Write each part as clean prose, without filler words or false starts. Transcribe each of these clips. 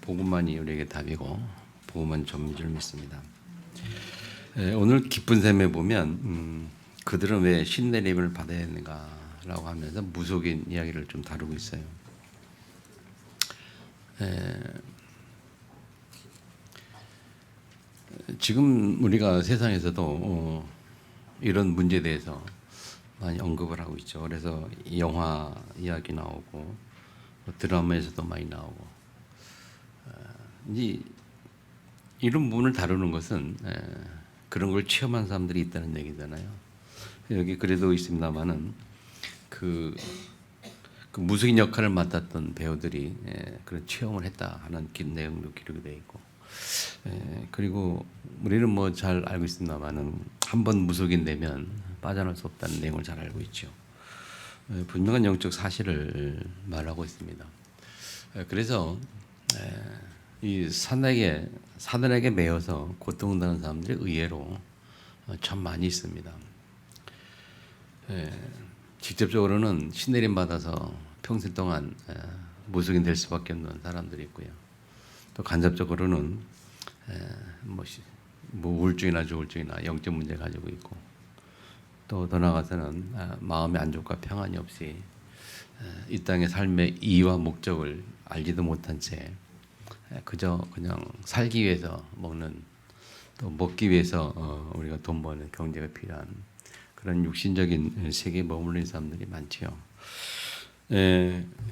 복음만이 우리에게 답이고 복음만 전부인 줄 믿습니다. 오늘 기쁜 샘에 보면 그들은 왜 신내림을 받아야 했는가라고 하면서 무속인 이야기를 좀 다루고 있어요. 지금 우리가 세상에서도 이런 문제에 대해서 많이 언급을 하고 있죠. 그래서 영화 이야기 나오고 드라마에서도 많이 나오고 이제 이런 부분을 다루는 것은 그런 걸 체험한 사람들이 있다는 얘기잖아요. 여기 그래도 있습니다만은 그 무속인 역할을 맡았던 배우들이 그런 체험을 했다 하는 내용도 기록이 되어 있고, 그리고 우리는 뭐 잘 알고 있습니다만은 한번 무속인 되면 빠져나올 수 없다는 내용을 잘 알고 있죠. 분명한 영적 사실을 말하고 있습니다. 그래서 이 사단에게 매여서 고통당하는 사람들이 의외로 참 많이 있습니다. 직접적으로는 신내림 받아서 평생 동안 무속인 될 수밖에 없는 사람들이 있고요. 또 간접적으로는 뭐 우울증이나 조울증이나 영적 문제 가지고 있고, 또 더 나아가서는 마음의 안정과 평안이 없이 이 땅의 삶의 이유와 목적을 알지도 못한 채 그저 그냥 살기 위해서 먹는, 또 먹기 위해서 우리가 돈 버는 경제가 필요한 그런 육신적인 세계에 머무르는 사람들이 많지요.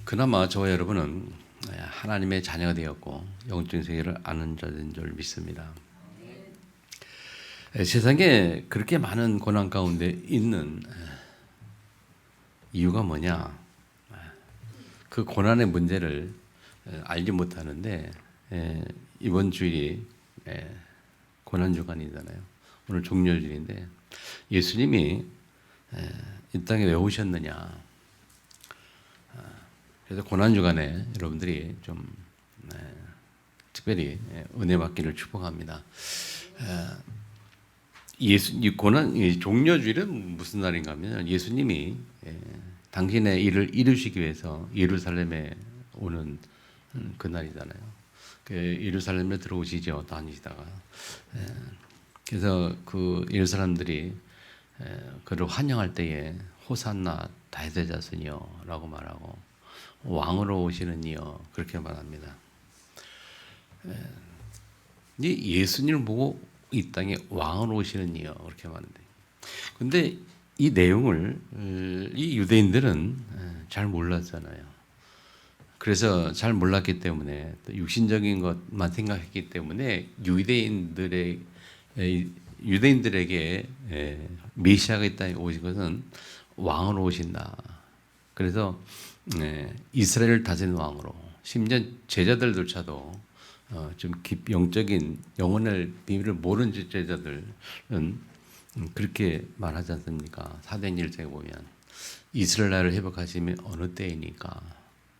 그나마 저와 여러분은 하나님의 자녀가 되었고 영적인 세계를 아는 자인 줄 믿습니다. 세상에 그렇게 많은 고난 가운데 있는 이유가 뭐냐? 그 고난의 문제를 알지 못하는데, 이번 주일이 고난 주간이잖아요. 오늘 종료주일인데 예수님이 이 땅에 왜 오셨느냐? 그래서 고난 주간에 여러분들이 좀 특별히 은혜 받기를 축복합니다. 이 종료주일은 무슨 날인가 하면 예수님이 당신의 일을 이루시기 위해서 예루살렘에 오는 그 날이잖아요. 예루살렘에 들어오시죠, 다니시다가. 그래서 그 예루사람들이 그를 환영할 때에 호산나 다윗의 자손이여 라고 말하고, 왕으로 오시는 이여 그렇게 말합니다. 예수님을 보고 이 땅에 왕으로 오시는 이여 그렇게 말하는데, 근데 이 내용을 이 유대인들은 잘 몰랐잖아요. 그래서 잘 몰랐기 때문에, 또 육신적인 것만 생각했기 때문에 유대인들에게 메시아가 이 땅에 오신 것은 왕으로 오신다. 그래서 이스라엘을 다스리는 왕으로, 심지어 제자들조차도 좀 영적인 영혼의 비밀을 모르는 제자들은 그렇게 말하지 않습니까? 사도행 1장에 보면 이스라엘 나라를 회복하시면 어느 때이니까.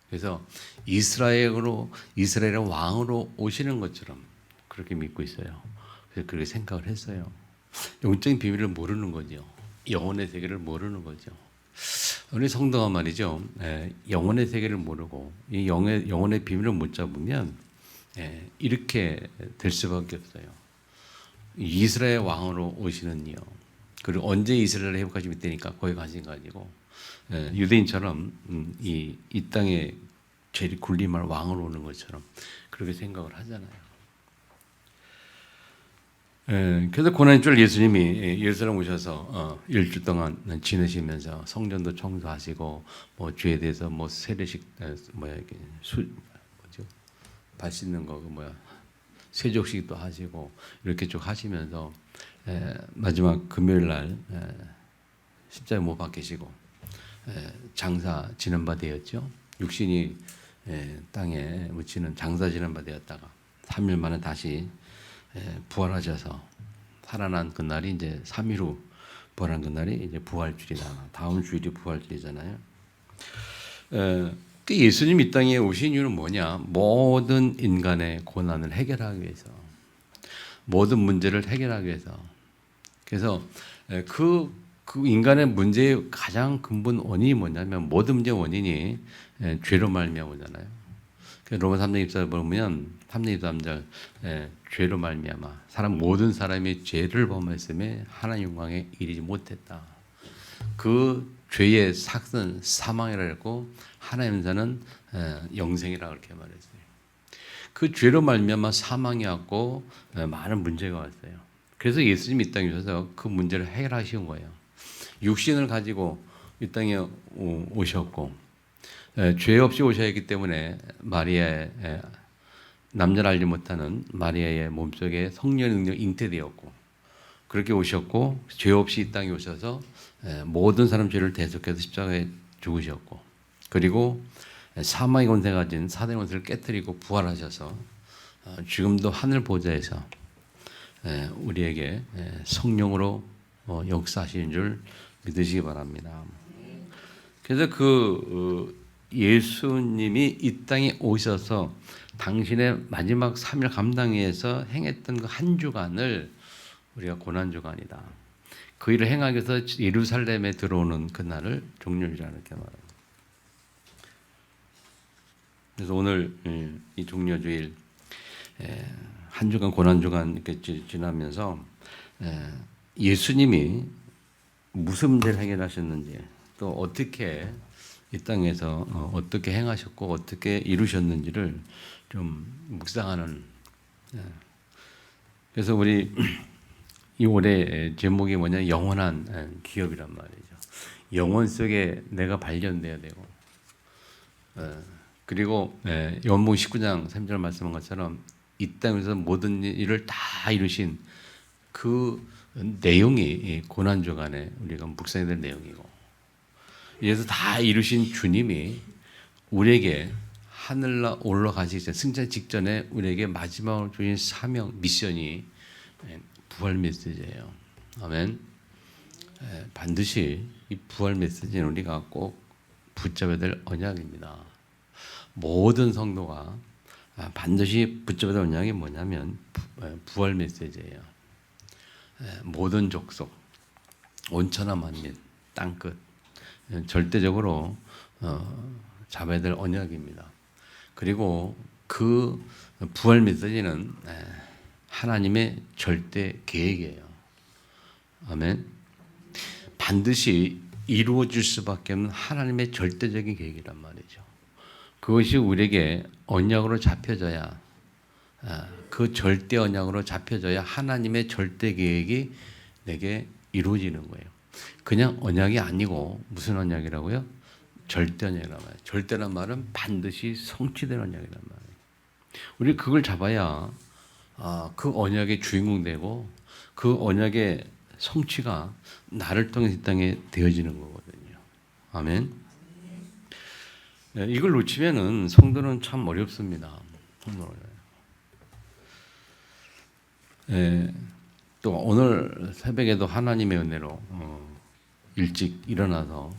그래서 이스라엘의 왕으로 오시는 것처럼 그렇게 믿고 있어요. 그래서 그렇게 생각을 했어요. 영적인 비밀을 모르는 거죠. 영혼의 세계를 모르는 거죠. 우리 성도가 말이죠, 영혼의 세계를 모르고 이 영혼의 비밀을 못 잡으면 이렇게 될 수밖에 없어요. 이스라엘 왕으로 오시는 이요. 그리고 언제 이스라엘을 회복하시면 되니까 거기 가신 거 아니고, 유대인처럼 이 땅에 죄를 굴림할 왕으로 오는 것처럼 그렇게 생각을 하잖아요. 그래서 고난의 줄 예수님이 예루살렘 오셔서 일주 동안 지내시면서 성전도 청소하시고, 뭐 죄에 대해서 뭐 세례식 발 씻는 거 세족식도 하시고 이렇게 쭉 하시면서 마지막 금요일 날 십자가에 못 박히시고 장사 지는 바 되었죠. 육신이 땅에 묻히는 장사 지는 바 되었다가 3일 만에 다시 부활하셔서 살아난 그날이 이제 3일 후 부활한 그날이 이제 부활주일이다. 다음 주일이 부활주일이잖아요. 예수님 이 땅에 오신 이유는 뭐냐? 모든 인간의 고난을 해결하기 위해서, 모든 문제를 해결하기 위해서. 그래서 그 인간의 문제의 가장 근본 원인이 뭐냐면, 모든 문제의 원인이 죄로 말미암아잖아요. 로마 3장 24절 보면 3장 23절 죄로 말미암아 모든 사람이 죄를 범했음에 하나님 영광에 이르지 못했다. 그 죄의 삭은 사망이라 했고 하나님 자는 영생이라 그렇게 말했어요. 그 죄로 말미암아 사망이 왔고 많은 문제가 왔어요. 그래서 예수님이 이 땅에 오셔서 그 문제를 해결하신 거예요. 육신을 가지고 이 땅에 오셨고 죄 없이 오셔야 했기 때문에 마리아의 남자를 알지 못하는 마리아의 몸속에 성령의 능력 잉태되었고 그렇게 오셨고 죄 없이 이 땅에 오셔서 모든 사람 죄를 대속해서 십자가에 죽으셨고 그리고 사망의 권세 가진 사단의 권세를 깨뜨리고 부활하셔서 지금도 하늘 보좌에서 우리에게 성령으로 역사하시는 줄 믿으시기 바랍니다. 그래서 예수님이 이 땅에 오셔서 당신의 마지막 3일 감당위에서 행했던 그 한 주간을 우리가 고난주간이다. 그 일을 행하기 위해서 예루살렘에 들어오는 그날을 종료주일이라 이렇게 말합니다. 그래서 오늘 이 종료주일 한 주간 고난주간 이렇게 지나면서 예수님이 무슨 문제를 해결하셨는지 또 어떻게 이 땅에서 어떻게 행하셨고 어떻게 이루셨는지를 좀 묵상하는. 그래서 우리 이 올해 제목이 뭐냐? 영원한 기업이란 말이죠. 영혼 속에 내가 발견돼야 되고 그리고 요한복음 19장 3절 말씀한 것처럼 이 땅에서 모든 일을 다 이루신 그 내용이 고난주간에 우리가 묵상해야 될 내용이고 이래서 다 이루신 주님이 우리에게 하늘로 올라가시기 전 승천 직전에 우리에게 마지막으로 주신 사명 미션이 부활 메시지예요. 아멘. 반드시 이 부활 메시지는 우리가 꼭 붙잡아야 될 언약입니다. 모든 성도가 반드시 붙잡아야 될 언약이 뭐냐면 부활 메시지예요. 모든 족속, 온천하 만민, 땅끝 절대적으로 잡아야 될 언약입니다. 그리고 그 부활 메시지는 하나님의 절대 계획이에요. 아멘. 반드시 이루어질 수밖에 없는 하나님의 절대적인 계획이란 말이죠. 그것이 우리에게 언약으로 잡혀져야 그 절대 언약으로 잡혀져야 하나님의 절대 계획이 내게 이루어지는 거예요. 그냥 언약이 아니고 무슨 언약이라고요? 절대 언약이란 말이에요. 절대란 말은 반드시 성취된 언약이란 말이에요. 우리 그걸 잡아야 그 언약의 주인공 되고 그 언약의 성취가 나를 통해 이 땅에 되어지는 거거든요. 아멘. 이걸 놓치면은 성도는 참 어렵습니다. 또 오늘 새벽에도 하나님의 은혜로 일찍 일어나서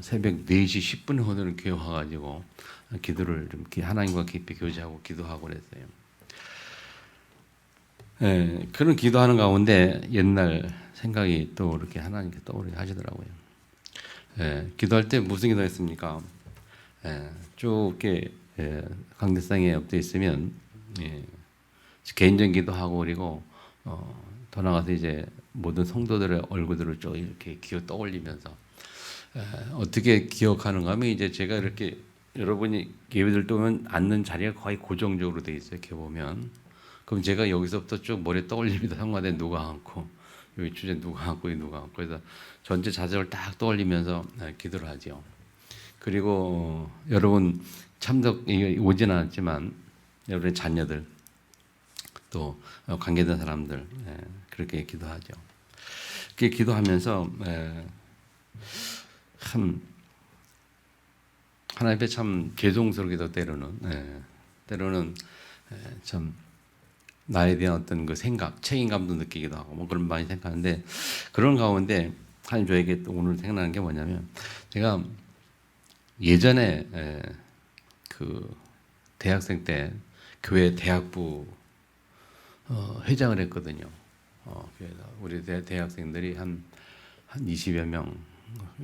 새벽 4시 10분에 오늘은 교회 와가지고 기도를 좀 하나님과 깊이 교제하고 기도하고 그랬어요. 그런 기도하는 가운데 옛날 생각이 또 이렇게 하나님께 떠오르게 하시더라고요. 기도할 때 무슨 기도했습니까? 쭉 이렇게 강대상에 엎드려 있으면 개인적인 기도하고 그리고 더 나가서 이제 모든 성도들의 얼굴들을 쭉 이렇게 떠올리면서 어떻게 기억하는가 하면 이제 제가 이렇게 여러분이 예배들 오면 앉는 자리가 거의 고정적으로 돼 있어요. 이렇게 보면 그럼 제가 여기서부터 쭉 머리에 떠올립니다. 성가대 누가 앉고 여기 주제 누가 앉고 누가 앉고 그래서 전체 자적을 딱 떠올리면서 기도를 하죠. 그리고 여러분 참석 오진 않았지만 여러분의 자녀들 또 관계된 사람들 그렇게 기도하죠. 그렇게 기도하면서 참 하나님 앞에 참 죄송스럽게도 때로는 참 나에 대한 어떤 그 생각, 책임감도 느끼기도 하고 뭐 그런 많이 생각하는데 그런 가운데 하나님 저에게 또 오늘 생각나는 게 뭐냐면 제가 예전에 그 대학생 때 교회 대학부 회장을 했거든요. 그래서 우리 대학생들이 한 20여 명,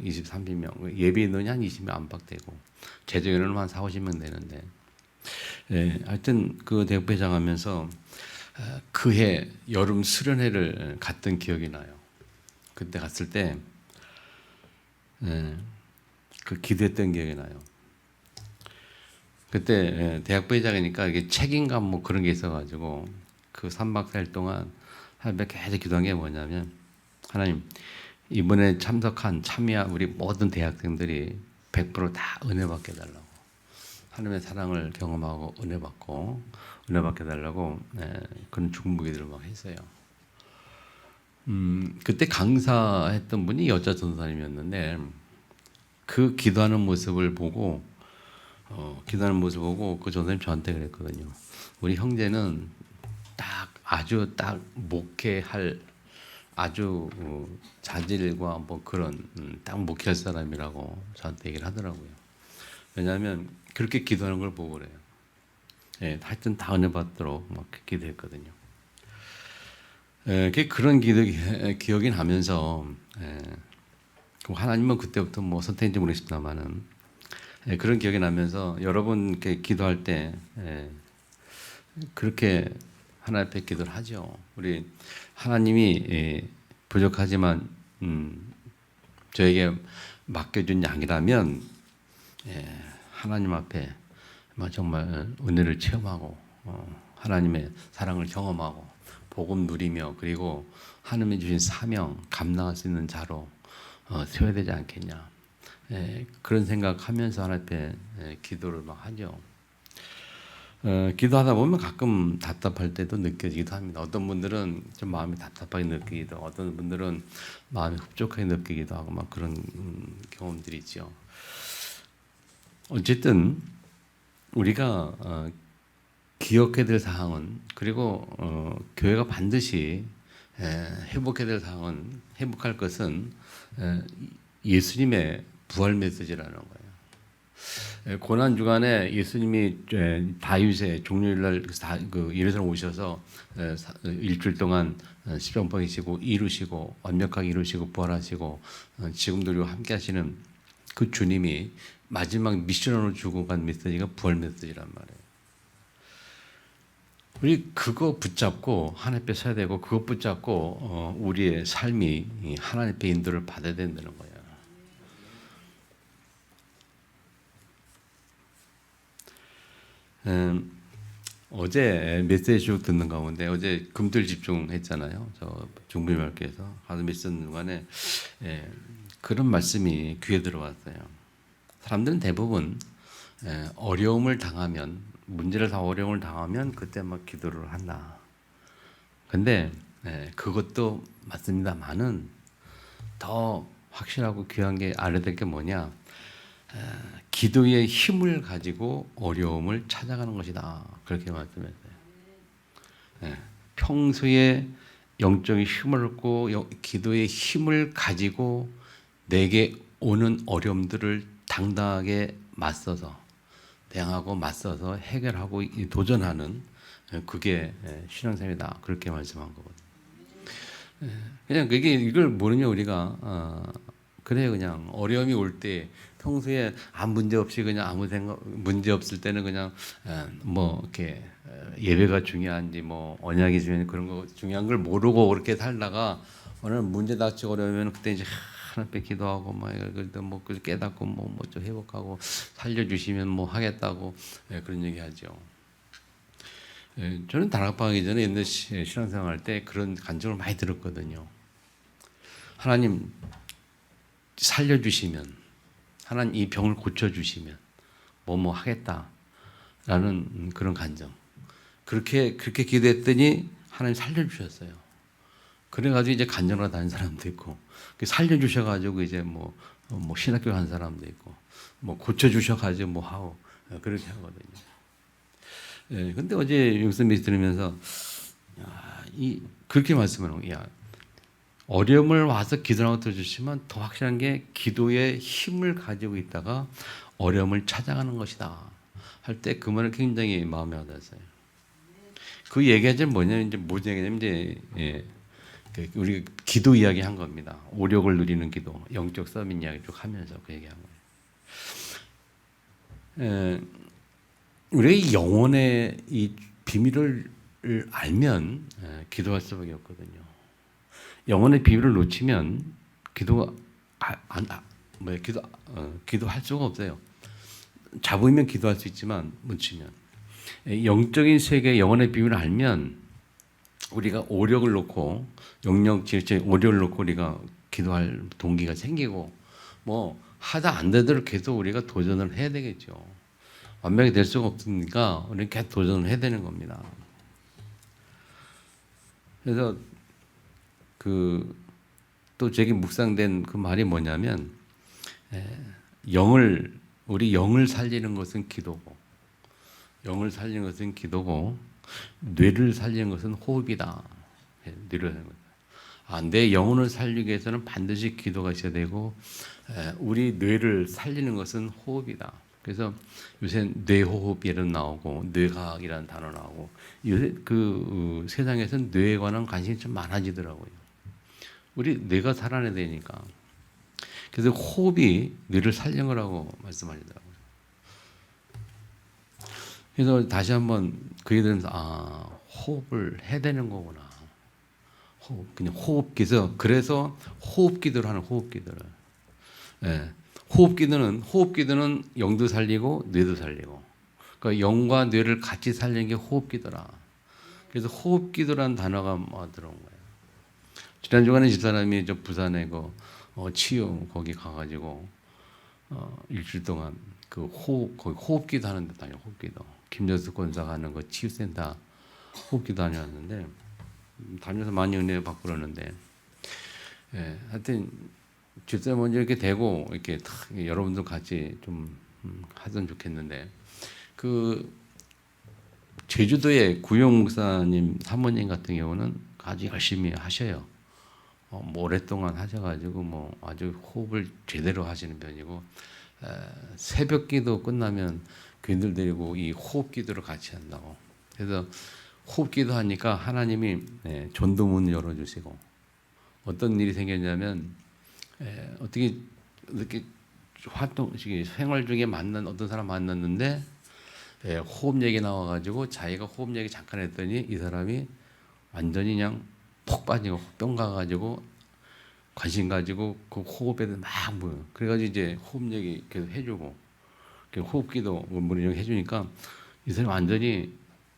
20, 30명 예비 인원이 한 20명 안팎 되고 재정인원은 한 4, 50명 되는데 하여튼 그 대학부회장 하면서 그해 여름 수련회를 갔던 기억이 나요. 그때 갔을 때 그 기도했던 기억이 나요. 그때 대학부회장이니까 이게 책임감 뭐 그런 게 있어가지고 그 3박 4일 동안 하나님께 계속 기도한 게 뭐냐면, 하나님, 이번에 참여한 우리 모든 대학생들이 100%다 은혜 받게 해달라고, 하나님의 사랑을 경험하고 은혜 받게 해달라고 그런 중보기도를 막 했어요. 그때 강사했던 분이 여자 전도사님이었는데 그 기도하는 모습을 보고 그 전도사님 저한테 그랬거든요. 우리 형제는 아주 딱 목회할 아주 자질과 뭐 그런 딱 목회할 사람이라고 저한테 얘기를 하더라고요. 왜냐하면 그렇게 기도하는 걸 보고 그래요. 하여튼 다 은혜 받도록 막 기도했거든요. 그런 기억이 나면서 하나님은 그때부터 뭐 선택인지 모르겠습니다만은 그런 기억이 나면서 여러분 이렇게 기도할 때 그렇게 하나님 앞에 기도를 하죠. 우리 하나님이 부족하지만 저에게 맡겨준 양이라면 하나님 앞에 정말 은혜를 체험하고 하나님의 사랑을 경험하고 복음 누리며 그리고 하나님이 주신 사명 감당할 수 있는 자로 세워야 되지 않겠냐, 그런 생각하면서 하나님 앞에 기도를 막 하죠. 기도하다 보면 가끔 답답할 때도 느껴지기도 합니다. 어떤 분들은 좀 마음이 답답하게 느끼기도, 어떤 분들은 마음이 흡족하게 느끼기도 하고 막 그런 경험들이 있죠. 어쨌든 우리가 기억해야 될 사항은, 그리고 교회가 반드시 회복해야 될 사항은, 회복할 것은 예수님의 부활 메시지라는 거예요. 고난 주간에 예수님이 다윗의 종료일날 예루살렘 오셔서 일주일 동안 십자가이시고 이루시고 완벽하게 이루시고 부활하시고 지금도 우리와 함께하시는 그 주님이 마지막 미션으로 주고 간 메시지가 부활 메시지란 말이에요. 우리 그거 붙잡고 하나님 앞에 서야 되고, 그거 붙잡고 우리의 삶이 하나님 앞에 인도를 받아야 된다는 거예요. 어제 메시지 쭉 듣는 가운데, 어제 금들 집중했잖아요. 저 중부말교에서 가서 메시지 듣는 동안에 그런 말씀이 귀에 들어왔어요. 사람들은 대부분 어려움을 당하면, 문제를 다 어려움을 당하면 그때 막 기도를 한다. 근데 그것도 맞습니다만은 더 확실하고 귀한 게, 알아야 될 게 뭐냐, 기도의 힘을 가지고 어려움을 찾아가는 것이다. 그렇게 말씀했어요. 평소에 영적인 힘을 얻고 기도의 힘을 가지고 내게 오는 어려움들을 당당하게 대항하고 맞서서 해결하고 도전하는, 그게 신앙생활이다. 그렇게 말씀한 거거든요. 그냥 이걸 모르면 우리가 그래요. 그냥 어려움이 올 때 평소에 아무 문제 없이 그냥 아무 생각 문제 없을 때는 그냥 뭐 이렇게 예배가 중요한지 뭐 언약이 중요한지 그런 거 중요한 걸 모르고 그렇게 살다가 오늘 문제 닥치고 그러면 그때 이제 하나님께 기도하고 뭐 깨닫고 뭐 좀 회복하고 살려주시면 뭐 하겠다고 그런 얘기하죠. 저는 다락방하기 전에 옛날 신앙생활 할 때 그런 간증을 많이 들었거든요. 하나님 살려주시면, 하나님 이 병을 고쳐주시면 뭐 하겠다라는 그런 간증. 그렇게 기도했더니 하나님 살려주셨어요. 그래가지고 이제 간증을 다닌 사람도 있고, 살려주셔가지고 이제 뭐 신학교 간 사람도 있고, 뭐 고쳐주셔가지고 뭐 하고 그렇게 하거든요. 근데 어제 용선 메시지 들으면서 그렇게 말씀을 해요. 어려움을 와서 기도하고 들어주시면 더 확실한 게, 기도의 힘을 가지고 있다가 어려움을 찾아가는 것이다 할 때 그 말을 굉장히 마음에 와닿았어요. 그 얘기가 뭐냐면, 이제 무슨 얘기냐면 이제 우리 기도 이야기 한 겁니다. 오력을 누리는 기도, 영적 서밋 이야기 쭉 하면서 그 얘기한 거예요. 우리의 영혼의 이 비밀을 알면 기도할 수밖에 없거든요. 영혼의 비밀을 놓치면 기도가 기도할 수가 없어요. 잡으면 기도할 수 있지만 못 치면 영적인 세계 영혼의 비밀을 알면 우리가 오력을 놓고 영역 질체 오력을 놓고 우리가 기도할 동기가 생기고 뭐 하다 안 되도록 계속 우리가 도전을 해야 되겠죠. 완벽히 될 수가 없으니까 우리는 계속 도전을 해야 되는 겁니다. 그래서 또 제게 묵상된 그 말이 뭐냐면 우리 영을 살리는 것은 기도고 영을 살리는 것은 기도고 뇌를 살리는 것은 호흡이다. 뇌를 살리는 것. 내 영혼을 살리기 위해서는 반드시 기도가 있어야 되고 우리 뇌를 살리는 것은 호흡이다. 그래서 요새 뇌호흡이라는 나오고 뇌과학이라는 단어 나오고 요새 세상에서는 뇌에 관한 관심이 좀 많아지더라고요. 우리 뇌가 살아내야 되니까. 그래서 호흡이 뇌를 살리는 거라고 말씀하시더라고요. 그래서 다시 한번 그 얘기 들으면서 호흡을 해야 되는 거구나. 그냥 호흡기서 그래서 호흡기도를 하는 호흡기도를. 호흡기도는 영도 살리고 뇌도 살리고. 그러니까 영과 뇌를 같이 살리는 게 호흡기도라. 그래서 호흡기도라는 단어가 들어온 거예요. 지난 주간에 집사람이 저 부산에 치유 거기 가가지고 일주일 동안 거기 호흡기도 하는데 다녀 호흡기도. 김정수 권사가 하는 거 치유센터 호흡기도 다녀왔는데 다녀서 많이 은혜 받고 그러는데 하여튼 집사람 먼저 이렇게 되고 이렇게 여러분들 같이 좀 하면 좋겠는데 제주도의 구용 목사님 사모님 같은 경우는 아주 열심히 하셔요. 오랫동안 하셔가지고 아주 호흡을 제대로 하시는 편이고 새벽기도 끝나면 교인들 데리고 이 호흡기도를 같이 한다고. 그래서 호흡기도 하니까 하나님이 전도문 열어주시고 어떤 일이 생겼냐면 어떻게 이렇게 생활 중에 어떤 사람 만났는데 호흡 얘기 나와가지고 자기가 호흡 얘기 잠깐 했더니 이 사람이 완전히 그냥 폭 빠지고 뿅 가가지고 관심 가지고 그 호흡에 막 모여. 그래가지고 이제 호흡 얘기 계속 해주고 호흡기도 물을 해주니까 이 사람이 완전히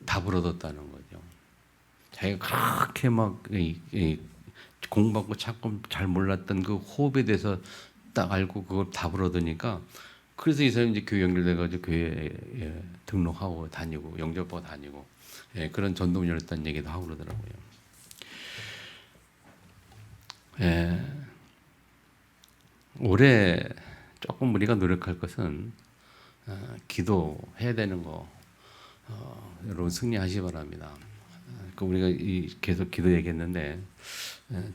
다 불어뒀다는 거죠. 자기가 그렇게 공부하고 자꾸 잘 몰랐던 그 호흡에 대해서 딱 알고 그걸 다 불어넣으니까 그래서 이 사람이 이제 교회 연결돼가지고 교회에 등록하고 다니고 영접하고 다니고 그런 전도문 열었다는 얘기도 하고 그러더라고요. 올해 조금 우리가 노력할 것은 기도해야 되는 거 여러분 승리하시기 바랍니다. 우리가 계속 기도 얘기했는데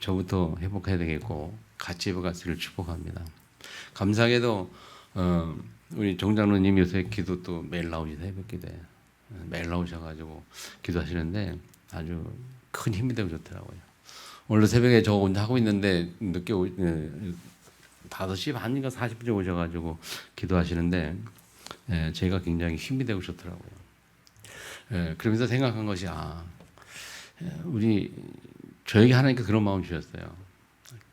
저부터 회복해야 되겠고 같이 회복하시기를 축복합니다. 감사하게도 우리 정장로님 요새 기도 또 매일 나오시다 새벽기도에 매일 나오셔가지고 기도하시는데 아주 큰 힘이 되고 좋더라고요. 오늘 새벽에 저 혼자 하고 있는데 늦게 5시 반인가 40분에 오셔가지고 기도하시는데 제가 굉장히 힘이 되고 좋더라고요. 그러면서 생각한 것이 저에게 하나님께 그런 마음 주셨어요.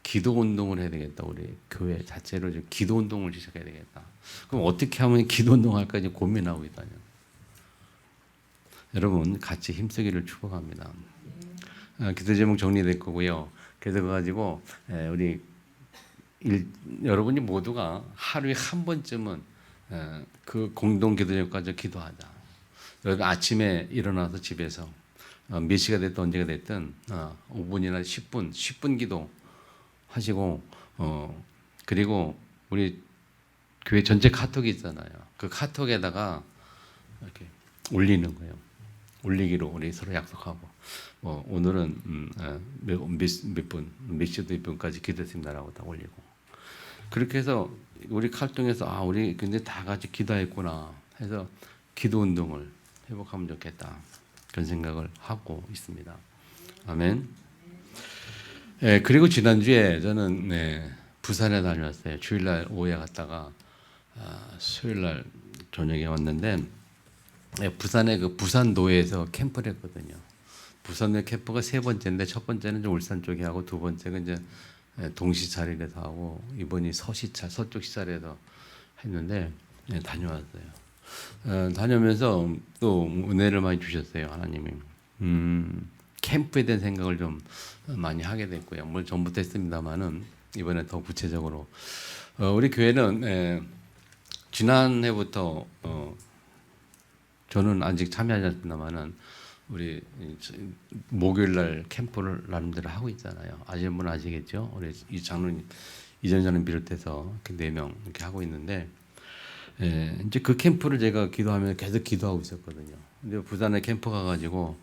기도 운동을 해야 되겠다. 우리 교회 자체로 기도 운동을 시작해야 되겠다. 그럼 어떻게 하면 기도 운동할까 고민하고 있다뇨. 여러분 같이 힘쓰기를 축복합니다. 기도 제목 정리될 거고요. 그래서 가지고 우리 여러분이 모두가 하루에 한 번쯤은 그 공동 기도 제목까지 기도하자. 여러분 아침에 일어나서 집에서 몇 시가 됐든 언제가 됐든 5분이나 10분 기도 하시고 그리고 우리 교회 전체 카톡이 있잖아요. 그 카톡에다가 이렇게 올리는 거예요. 올리기로 우리 서로 약속하고 오늘은 몇 시부터 몇 분까지 기도했습니다라고 다 올리고 그렇게 해서 우리 카톡에서 우리 근데 다 같이 기도했구나 해서 기도 운동을 회복하면 좋겠다. 그런 생각을 하고 있습니다. 아멘. 그리고 지난주에 저는 부산에 다녀왔어요. 주일날 오후에 갔다가 수요일날 저녁에 왔는데 부산의 그 부산도에서 캠프를 했거든요. 부산의 캠프가 세 번째인데 첫 번째는 좀 울산 쪽에 하고 두 번째가 이제 동시차례에서 하고 이번이 서쪽 시차례에서 했는데 다녀왔어요. 다녀오면서 또 은혜를 많이 주셨어요, 하나님이. 캠프에 대한 생각을 좀 많이 하게 됐고요. 물론 전부터 했습니다만은 이번에 더 구체적으로 우리 교회는 지난해부터 저는 아직 참여하지 않습니다만은 우리 목요일 날 캠프를 나름대로 하고 있잖아요. 아시는 분은 아시겠죠? 우리 이 장로님 이전자는 비롯해서 4명 이렇게 하고 있는데 이제 그 캠프를 제가 기도하면 계속 기도하고 있었거든요. 근데 부산에 캠프 가가지고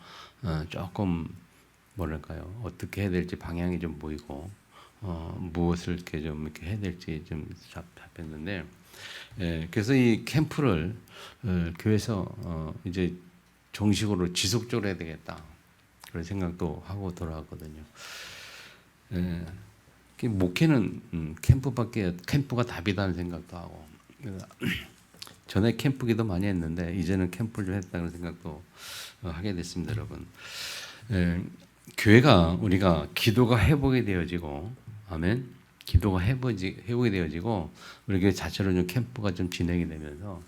조금 뭐랄까요, 어떻게 해야 될지 방향이 좀 보이고 무엇을 이렇게 좀 이렇게 해야 될지 좀 잡혔는데 그래서 이 캠프를 교회에서 이제 정식으로 지속적으로 해야 되겠다 그런 생각도 하고 돌아왔거든요. 목회는 캠프가 답이다는 생각도 하고 전에 캠프기도 많이 했는데 이제는 캠프를 좀 했다는 생각도 하게 됐습니다, 여러분. 교회가 우리가 기도가 회복이 되어지고 아멘. 기도가 회복이 되어지고 우리 교회 자체로 좀 캠프가 좀 진행이 되면서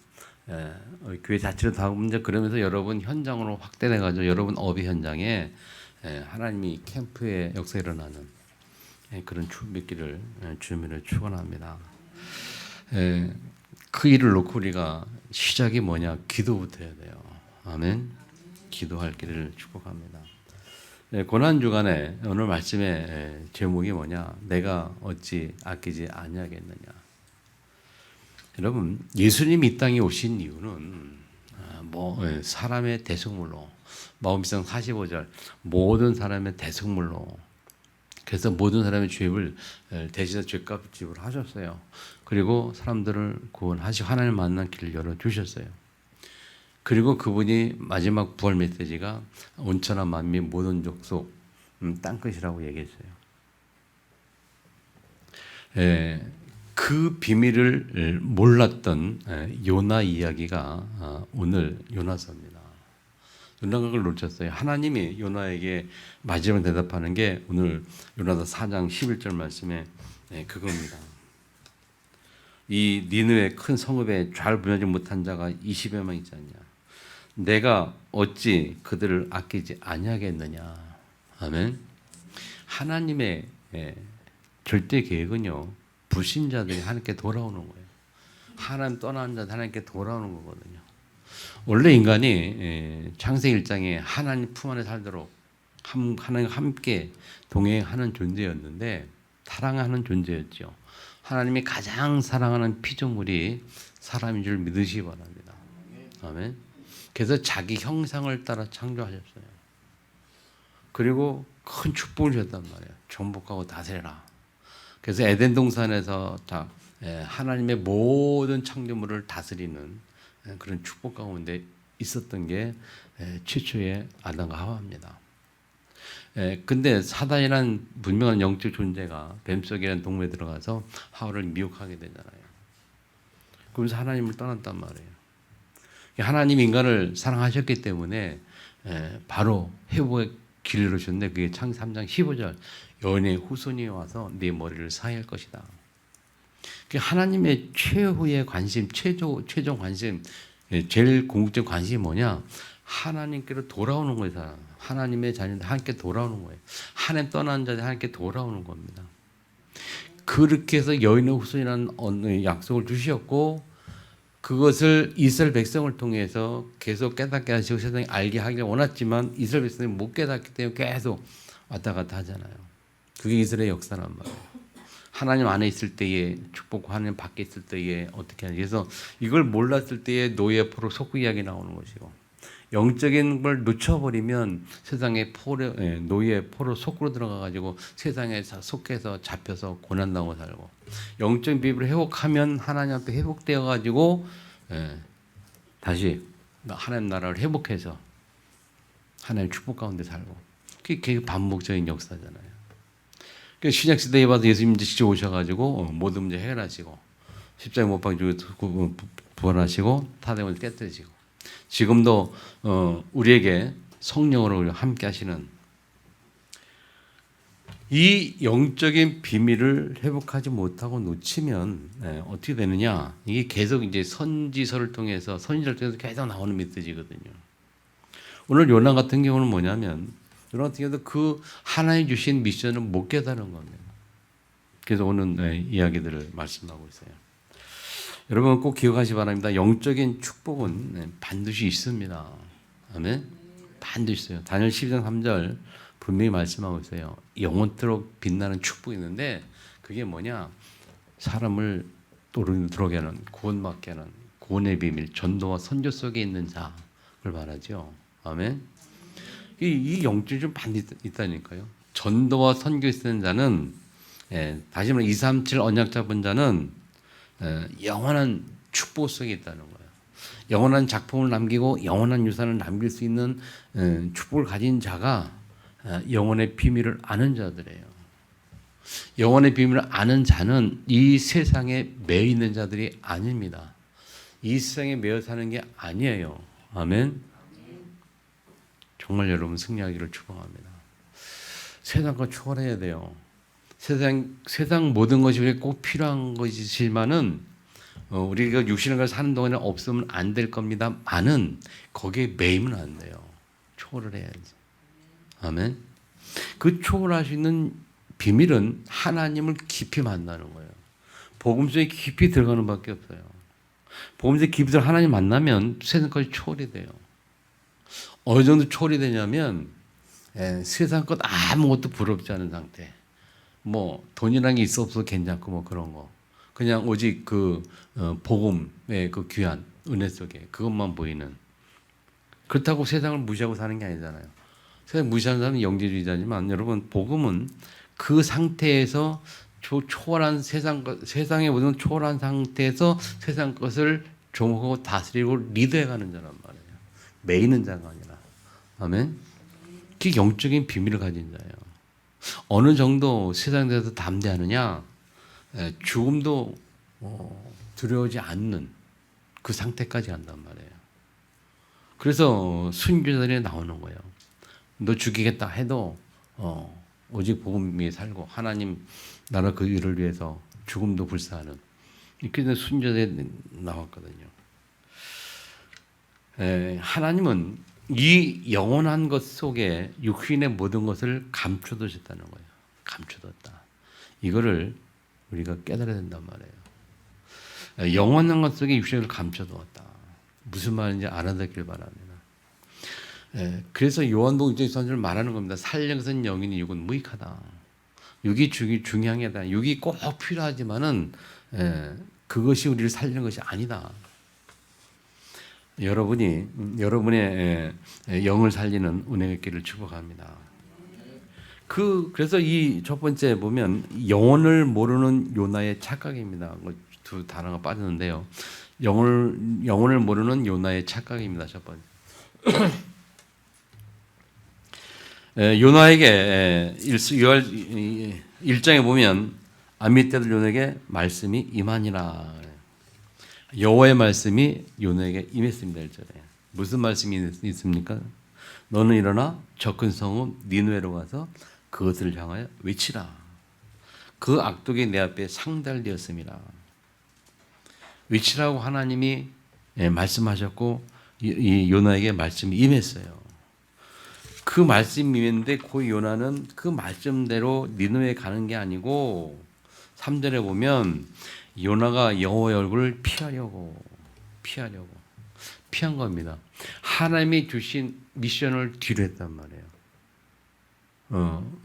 우리 교회 자체로 다 문제 그러면서 여러분 현장으로 확대돼 가지고 여러분 업의 현장에 하나님이 캠프의 역사 일어나는 그런 맺기를 주님을 축원합니다. 그 일을 놓고 우리가 시작이 뭐냐? 기도부터 해야 돼요. 아멘. 기도할 길을 축복합니다. 고난 주간에 오늘 말씀의 제목이 뭐냐? 내가 어찌 아끼지 아니하겠느냐? 여러분, 예수님이 이 땅에 오신 이유는 사람의 대속물로 마음비상 45절 모든 사람의 대속물로 그래서 모든 사람의 죄를 대신해서 죄값을 지불하셨어요. 그리고 사람들을 구원하시고 하나님을 만난 길을 열어주셨어요. 그리고 그분이 마지막 부활 메시지가 온천한 만민 모든 족속 땅끝이라고 얘기했어요. 그 비밀을 몰랐던 요나 이야기가 오늘 요나서입니다. 요나가 그걸 놓쳤어요. 하나님이 요나에게 마지막 대답하는 게 오늘 요나서 4장 11절 말씀에 그겁니다. 이 니느웨 큰 성읍에 좌를 못한 자가 20여 명 있지 않냐. 내가 어찌 그들을 아끼지 아니하겠느냐. 아멘. 하나님의 절대 계획은요, 불신자들이 하나님께 돌아오는 거예요. 하나님 떠난 자들 하나님께 돌아오는 거거든요. 원래 인간이 창세기 1장에 하나님 품 안에 살도록 하나님과 함께 동행하는 존재였는데 사랑하는 존재였죠. 하나님이 가장 사랑하는 피조물이 사람인 줄 믿으시기 바랍니다. 아멘. 그래서 자기 형상을 따라 창조하셨어요. 그리고 큰 축복을 주셨단 말이에요. 정복하고 다스려라. 그래서 에덴 동산에서 다 하나님의 모든 창조물을 다스리는 그런 축복 가운데 있었던 게 최초의 아담과 하와입니다. 근데 사단이란 분명한 영적 존재가 뱀속이라는 동물에 들어가서 하와를 미혹하게 되잖아요. 그러면서 하나님을 떠났단 말이에요. 하나님 인간을 사랑하셨기 때문에 바로 회복의 길을 열으셨는데 그게 창세기 3장 15절 여인의 후손이 와서 네 머리를 사할 것이다. 하나님의 최후의 관심, 최종 관심, 제일 궁극적 관심이 뭐냐? 하나님께로 돌아오는 거예요. 하나님의 자녀들 하나님께 돌아오는 거예요. 하나님 떠난 자들 하나님께 돌아오는 겁니다. 그렇게 해서 여인의 후손이라는 약속을 주셨고 그것을 이스라엘 백성을 통해서 계속 깨닫게 하시고 세상에 알게 하기를 원했지만 이스라엘 백성이 못 깨닫기 때문에 계속 왔다 갔다 하잖아요. 그게 이스라엘의 역사란 말이에요. 하나님 안에 있을 때에 축복과 하나님 밖에 있을 때에 어떻게 하는지. 그래서 이걸 몰랐을 때에 노예 포로 속구 이야기 나오는 것이고 영적인 걸 놓쳐버리면 세상의 노예 포로 속구로 들어가가지고 세상에 속해서 잡혀서 고난당하고 살고 영적인 비밀을 회복하면 하나님 앞에 회복되어가지고 다시 하나님 나라를 회복해서 하나님 축복 가운데 살고 그게 반복적인 역사잖아요. 신약 시대에 봐도 예수님 직접 오셔가지고 모든 문제 해결하시고 십자가 못 박히고 부활하시고 타대문을 깨뜨리시고 지금도 우리에게 성령으로 함께 하시는 이 영적인 비밀을 회복하지 못하고 놓치면 어떻게 되느냐? 이게 계속 이제 선지서를 통해서 계속 나오는 메시지거든요. 오늘 요나 같은 경우는 뭐냐면 요나 같은 경우도 그 하나님 주신 미션을 못 깨달은 겁니다. 그래서 오늘 이야기들을 말씀하고 있어요. 여러분 꼭 기억하시 기 바랍니다. 영적인 축복은 반드시 있습니다. 아멘. 반드시 있어요. 다니엘 12장 3절 분명히 말씀하고 있어요. 영원토록 빛나는 축복이 있는데 그게 뭐냐? 사람을 들어오게 하는 구원받게 하는 구원의 비밀, 전도와 선교 속에 있는 자를 말하죠. 아멘. 이 영적이 좀 반드시 있다니까요. 전도와 선교에 쓰는 자는 다시 말해 237 언약 잡은 자는 영원한 축복 속에 있다는 거예요. 영원한 작품을 남기고 영원한 유산을 남길 수 있는 축복을 가진 자가 영혼의 비밀을 아는 자들이에요. 영혼의 비밀을 아는 자는 이 세상에 매여 있는 자들이 아닙니다. 이 세상에 매여 사는 게 아니에요. 아멘. 정말 여러분 승리하기를 축복합니다. 세상과 초월해야 돼요. 세상 모든 것이 우리에게 꼭 필요한 것이지만은 우리가 육신을 사는 동안에 없으면 안 될 겁니다만은 거기에 매이면 안 돼요. 초월을 해야지. 아멘. 그 초월할 수 있는 비밀은 하나님을 깊이 만나는 거예요. 복음 속에 깊이 들어가는 밖에 없어요. 복음 속에 깊이 들어 하나님 만나면 세상까지 초월이 돼요. 어느 정도 초월이 되냐면 세상 것 아무것도 부럽지 않은 상태. 뭐 돈이라는 게 있어 없어 괜찮고 뭐 그런 거. 그냥 오직 그 복음의 그 귀한 은혜 속에 그것만 보이는. 그렇다고 세상을 무시하고 사는 게 아니잖아요. 세상 무시하는 사람은 영지주의자지만 여러분 복음은 그 상태에서 초월한 세상의 모든 초월한 상태에서 세상 것을 종하고 다스리고 리드해가는 자란 말이에요. 매이는 자가 아니라. 아멘. 그게 영적인 비밀을 가진 자예요. 어느 정도 세상에 대해서 담대하느냐? 죽음도 두려워하지 않는 그 상태까지 간단 말이에요. 그래서 순교자들이 나오는 거예요. 너 죽이겠다 해도 오직 복음 위에 살고 하나님 나라 그 일을 위해서 죽음도 불사하는 이렇게 순교자들이 나왔거든요. 하나님은 이 영원한 것 속에 육신의 모든 것을 감춰두셨다는 거예요. 감춰뒀다. 이거를 우리가 깨달아야 된단 말이에요. 영원한 것 속에 육신을 감춰두었다. 무슨 말인지 알아듣길 바랍니다. 그래서 요한복음 1장을 말하는 겁니다. 살령선 영이니 육은 무익하다. 육이 중요한 게 아니라 육이 꼭 필요하지만은 그것이 우리를 살리는 것이 아니다. 여러분의 영을 살리는 은혜의 길을 축복합니다. 그래서 이 첫 번째 보면 영혼을 모르는 요나의 착각입니다. 두 단어가 빠졌는데요. 영혼을 모르는 요나의 착각입니다. 첫 번째. 요나에게 1장에 보면 아미떼들 요나에게 말씀이 임하니라. 여호와의 말씀이 요나에게 임했습니다. 1절에. 무슨 말씀이 있습니까? 너는 일어나 적은 성읍 니느웨로 가서 그것을 향하여 외치라. 그 악독이 내 앞에 상달되었습니다. 외치라고 하나님이 말씀하셨고 이 요나에게 말씀이 임했어요. 그 말씀이 임했는데 그 요나는 그 말씀대로 니느웨에 가는 게 아니고 3절에 보면 요나가 여호와의 얼굴을 피한 겁니다. 하나님이 주신 미션을 뒤로 했단 말이에요.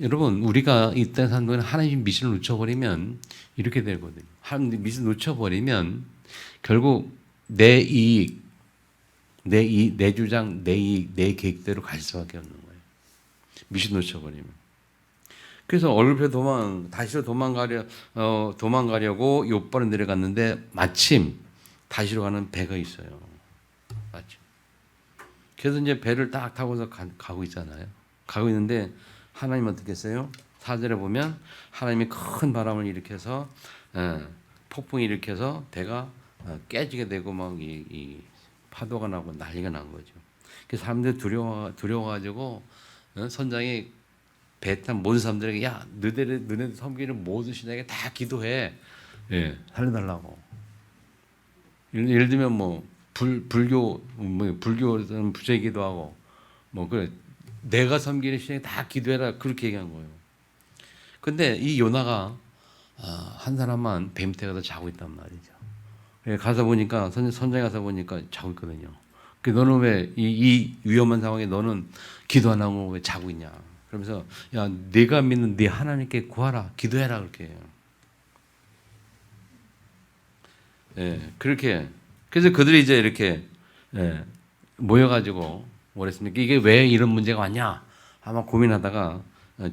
여러분 우리가 이 땅에 사는 동안 하나님 미션을 놓쳐버리면 이렇게 되거든요. 하나님 미션 놓쳐버리면 결국 내 이익, 내 주장, 내 이익, 내 계획대로 갈 수밖에 없는 거예요. 미션 놓쳐버리면. 그래서 얼굴표 다시로 도망가려고 욥바로 내려갔는데 마침 다시로 가는 배가 있어요. 마침. 그래서 이제 배를 딱 타고서 가고 있잖아요. 가고 있는데 하나님 어떻게 했어요? 4절에 보면 하나님이 큰 바람을 일으켜서 폭풍이 일으켜서 배가 깨지게 되고 막 파도가 나고 난리가 난 거죠. 그 사람들 두려워가지고 선장이 배 탄 모든 사람들에게 야 너네들 섬기는 모든 신에게 다 기도해. 예, 살려달라고. 예를 들면 뭐 불교는 부채기도 하고 뭐 그래 내가 섬기는 신에게 다 기도해라 그렇게 얘기한 거예요. 근데 이 요나가 한 사람만 뱀떼가 자고 있단 말이죠. 가서 보니까 선장에 가서 보니까 자고 있거든요. 너는 왜 이 위험한 상황에 너는 기도 안 하고 왜 자고 있냐? 그러면서 야 네가 믿는 네 하나님께 구하라 기도해라 그렇게 해요. 예, 그렇게 그래서 그들이 이제 이렇게 모여가지고 뭐랬습니까? 이게 왜 이런 문제가 왔냐? 아마 고민하다가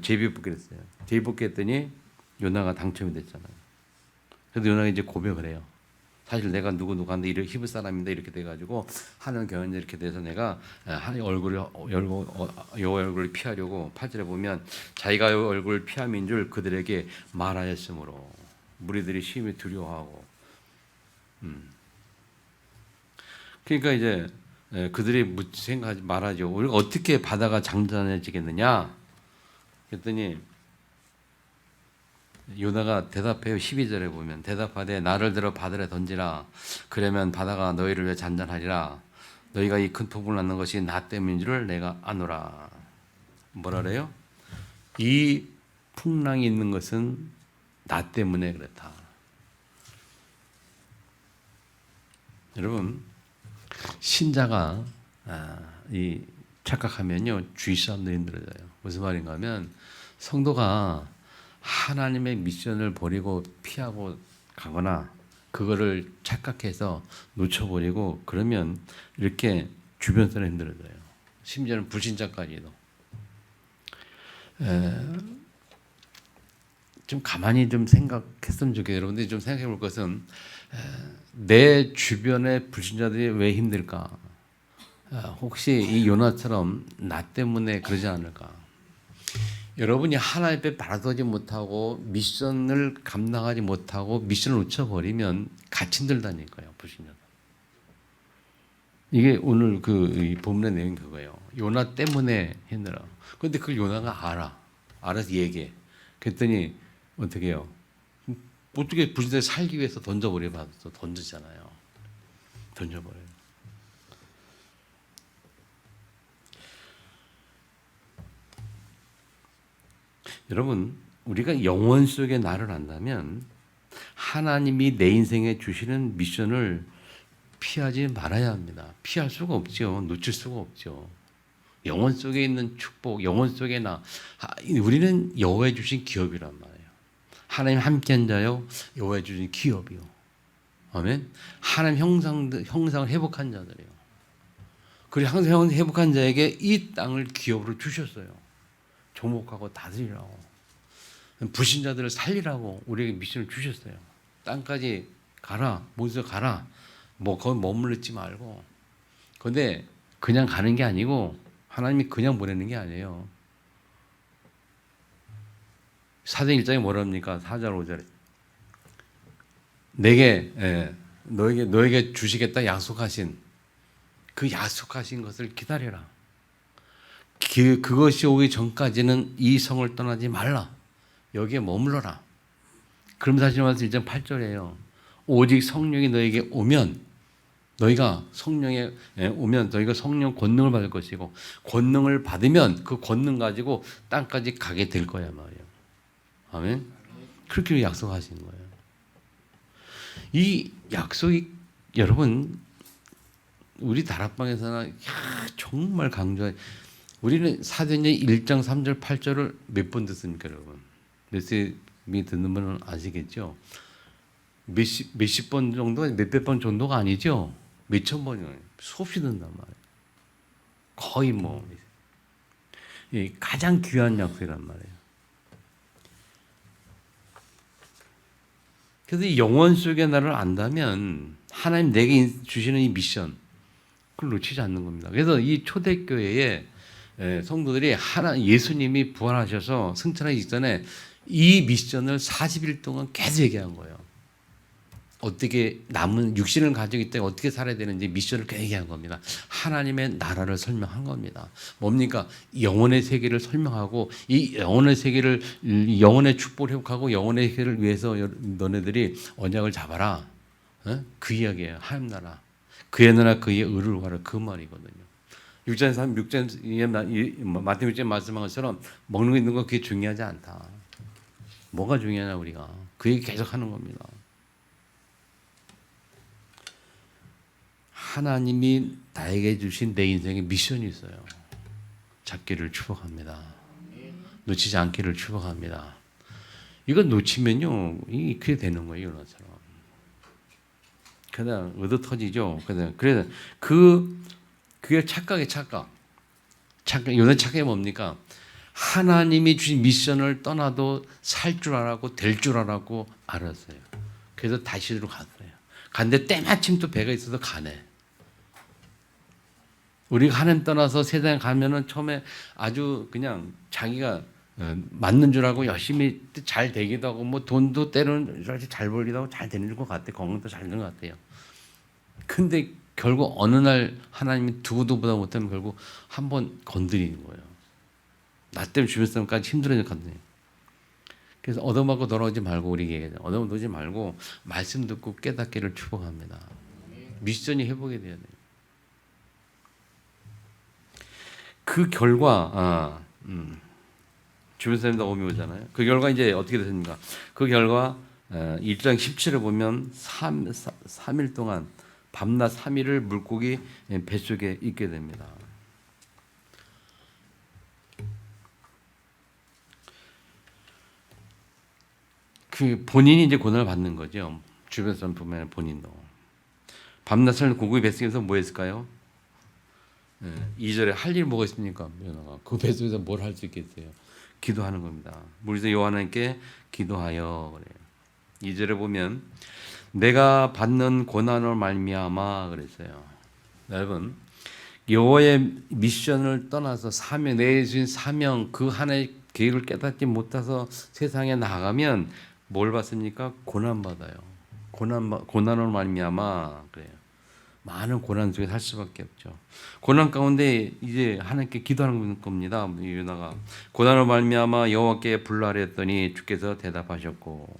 제비 뽑기로 했어요. 제비 뽑기 했더니 요나가 당첨이 됐잖아요. 그래서 요나가 이제 고백을 해요. 사실 내가 누구한테 이렇게 히브 사람인데 이렇게 돼가지고 하는 경험이 이렇게 돼서 내가 얼굴을 열고 요 얼굴을 피하려고 8절에 보면 자기가 요 얼굴을 피함인 줄 그들에게 말하였으므로 무리들이 심히 두려워하고 그러니까 이제 그들이 생각하지 말하죠. 우리가 어떻게 바다가 장단해지겠느냐? 그랬더니 요나가 대답해요. 12절에 보면 대답하되 나를 들어 바다에 던지라. 그러면 바다가 너희를 위해 잔잔하리라. 너희가 이 큰 폭풍을 낳는 것이 나 때문인 줄을 내가 아노라. 뭐라 그래요? 이 풍랑이 있는 것은 나 때문에 그렇다. 여러분 신자가 이 착각하면요 주위 사람들이 힘들어져요. 무슨 말인가 하면 성도가 하나님의 미션을 버리고 피하고 가거나 그거를 착각해서 놓쳐버리고 그러면 이렇게 주변 사람 힘들어져요. 심지어는 불신자까지도. 좀 가만히 좀 생각했으면 좋겠어요. 여러분들이 좀 생각해 볼 것은 내 주변의 불신자들이 왜 힘들까? 혹시 이 요나처럼 나 때문에 그러지 않을까? 여러분이 하나님 앞에 바라서지 못하고 미션을 감당하지 못하고 미션을 놓쳐버리면 같이 힘들다니까요. 불신자. 이게 오늘 그 본문의 내용이 그거예요. 요나 때문에 힘들어. 그런데 그걸 요나가 알아서 얘기해. 그랬더니 어떻게 해요? 어떻게 불신자를 살기 위해서 던져버려서 던지잖아요. 던져버려요. 여러분 우리가 영원 속에 나를 안다면 하나님이 내 인생에 주시는 미션을 피하지 말아야 합니다. 피할 수가 없죠. 놓칠 수가 없죠. 영원 속에 있는 축복, 영원 속에 우리는 여호와의 주신 기업이란 말이에요. 하나님 함께한 자요, 여호와의 주신 기업이요. 아멘. 하나님 형상을 회복한 자들이요. 그리고 항상 회복한 자에게 이 땅을 기업으로 주셨어요. 조목하고 다스리라고. 불신자들을 살리라고 우리에게 미션을 주셨어요. 땅까지 가라, 모두 가라. 뭐 거기 머물렀지 말고. 그런데 그냥 가는 게 아니고 하나님이 그냥 보내는 게 아니에요. 사도행 1장에 뭐라 합니까? 4절 5절에 너에게 주시겠다 약속하신 그 약속하신 것을 기다려라. 그것이 오기 전까지는 이 성을 떠나지 말라. 여기에 머물러라. 그럼 다시 말해서 1장 8절이에요. 오직 성령이 너에게 오면 너희가 성령에 오면 너희가 성령 권능을 받을 것이고 권능을 받으면 그 권능 가지고 땅까지 가게 될 거야 말이에요. 아멘. 그렇게 약속하신 거예요. 이 약속이 여러분 우리 다락방에서는 정말 강조해. 우리는 사도행전 1장 3절 8절을 몇 번 듣습니까 여러분? 몇십이 듣는 분은 아시겠죠? 몇십 번 정도, 몇백 번 정도가 아니죠? 몇천 번이요. 수없이 듣는단 말이에요. 거의 가장 귀한 약속이란 말이에요. 그래서 이 영원 속의 나를 안다면 하나님 내게 주시는 이 미션 그걸 놓치지 않는 겁니다. 그래서 이 초대교회에 성도들이 예수님이 부활하셔서 승천하기 직전에 이 미션을 40일 동안 계속 얘기한 거예요. 어떻게 남은 육신을 가지고 있다 어떻게 살아야 되는지 미션을 얘기한 겁니다. 하나님의 나라를 설명한 겁니다. 뭡니까? 영혼의 세계를 설명하고 이 영혼의 세계를 영혼의 축복을 회복하고 영혼의 세계를 위해서 너네들이 언약을 잡아라. 그 이야기예요. 하나님 나라. 그의 나라 그의 의를 구하라 그 말이거든요. 6장 마태복음 6장 말씀한 것처럼 먹는 거 있는 거 그게 중요하지 않다. 뭐가 중요하냐 우리가 그 얘기 계속 하는 겁니다. 하나님이 나에게 주신 내 인생에 미션이 있어요. 잡기를 축복합니다. 놓치지 않기를 축복합니다. 이건 놓치면요, 이게 되는 거예요, 이거처럼. 그냥 얻어 터지죠. 그래서 그게 착각의 착각. 요새 착각이 뭡니까? 하나님이 주신 미션을 떠나도 살 줄 알았고 될 줄 알았고 알았어요. 그래서 다시로 갔어요. 갔는데 때마침 또 배가 있어서 가네. 우리가 하나님 떠나서 세상에 가면은 처음에 아주 그냥 자기가 맞는 줄 알고 열심히 잘 되기도 하고 뭐 돈도 때로는 잘 벌기도 하고 잘 되는 것 같아. 건강도 잘 되는 것 같아요. 근데 결국 어느 날 하나님이 두고두고보다 못하면 결국 한번 건드리는 거예요. 나 때문에 주변 사람까지 힘들어졌거든요. 그래서 얻어맞고 돌아오지 말고 우리에게 얻어맞지 말고 말씀 듣고 깨닫기를 축복합니다. 미션이 회복이 돼야 돼요. 그 결과 주변 사람들 오미 오잖아요. 그 결과 이제 어떻게 됐습니까? 그 결과 1장 17에 보면 3일 동안 밤낮 3일을 물고기 뱃속에 있게 됩니다. 그 본인이 이제 고난을 받는 거죠. 주변 사람뿐만 아니라 본인도. 밤낮을 고기 뱃속에서 뭐 했을까요? 2절에 할 일 뭐가 있습니까? 그 뱃속에서 뭘 할 수 있겠어요? 기도하는 겁니다. 그래서 요한에게 기도하여 그래요. 2절에 보면 내가 받는 고난을 말미암아 그랬어요. 여러분 여호와의 미션을 떠나서 사명 내 주신 사명 그 하나의 계획을 깨닫지 못해서 세상에 나가면 뭘 받습니까? 고난 받아요. 고난을 말미암아 그래요. 많은 고난 속에 살 수밖에 없죠. 고난 가운데 이제 하나님께 기도하는 겁니다. 유다가 고난을 말미암아 여호와께 불러하랬더니 주께서 대답하셨고,